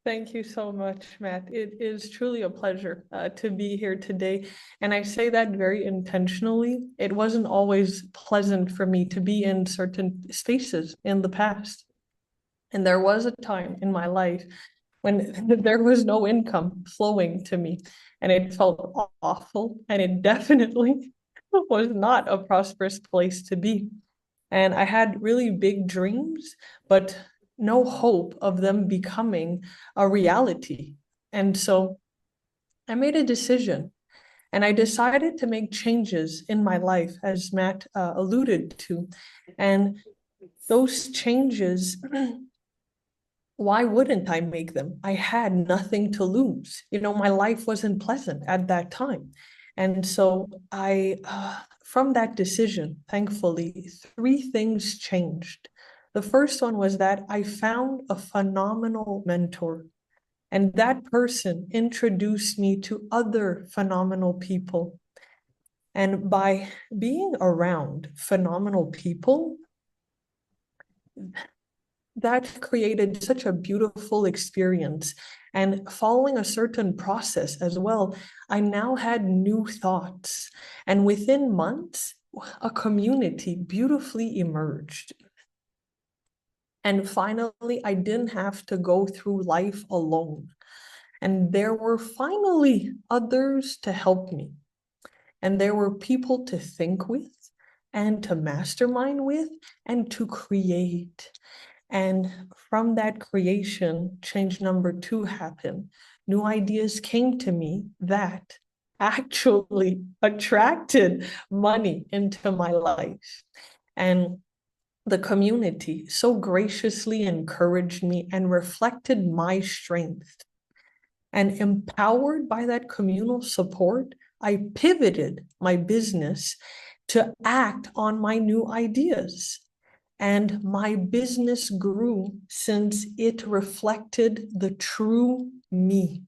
Thank you so much, Matt. It is truly a pleasure to be here today. And I say that very intentionally. It wasn't always pleasant for me to be in certain spaces in the past. And there was a time in my life when there was no income flowing to me, and it felt awful. And it definitely was not a prosperous place to be. And I had really big dreams, but no hope of them becoming a reality. And so I made a decision and I decided to make changes in my life, as Matt alluded to. And those changes, why wouldn't I make them? I had nothing to lose. My life wasn't pleasant at that time. And so from that decision, thankfully, three things changed. The first one was that I found a phenomenal mentor, and that person introduced me to other phenomenal people. And by being around phenomenal people, that created such a beautiful experience. And following a certain process as well, I now had new thoughts. And within months, a community beautifully emerged. And finally, I didn't have to go through life alone. And there were finally others to help me. And there were people to think with and to mastermind with and to create. And from that creation, change number two happened. New ideas came to me that actually attracted money into my life. And the community so graciously encouraged me and reflected my strength. And empowered by that communal support, I pivoted my business to act on my new ideas. And my business grew since it reflected the true me.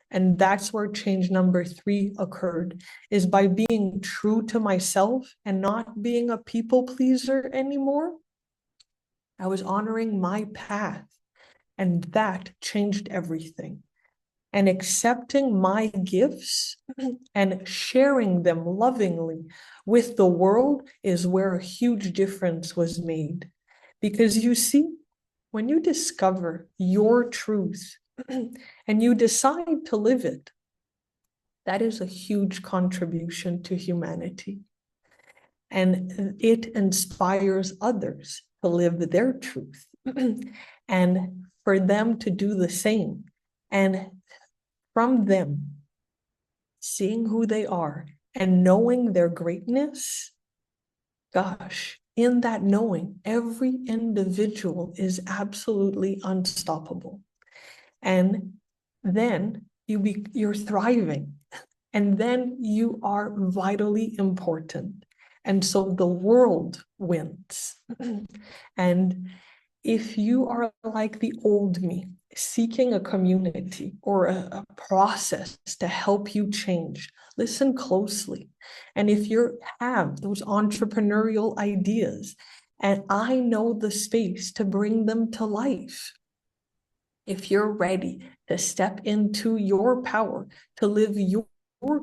And that's where change number three occurred, is by being true to myself and not being a people pleaser anymore. I was honoring my path, and that changed everything. And accepting my gifts and sharing them lovingly with the world is where a huge difference was made. Because you see, when you discover your truth and you decide to live it, that is a huge contribution to humanity. And it inspires others to live their truth and for them to do the same. And from them, seeing who they are and knowing their greatness, gosh, in that knowing, every individual is absolutely unstoppable. And then you're thriving, and then you are vitally important. And so the world wins. And if you are like the old me, seeking a community or a process to help you change, listen closely. And if you have those entrepreneurial ideas, and I know the space to bring them to life, if you're ready to step into your power, to live your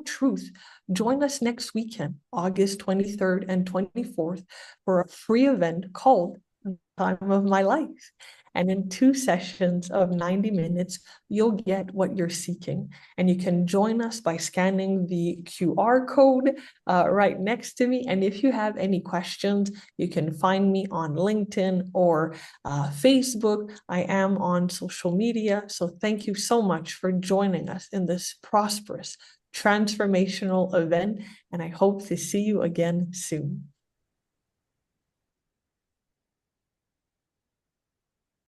truth, join us next weekend, August 23rd and 24th, for a free event called Time of My Life. And in 2 sessions of 90 minutes, you'll get what you're seeking. And you can join us by scanning the QR code right next to me. And if you have any questions, you can find me on LinkedIn or Facebook. I am on social media. So thank you so much for joining us in this prosperous, transformational event. And I hope to see you again soon.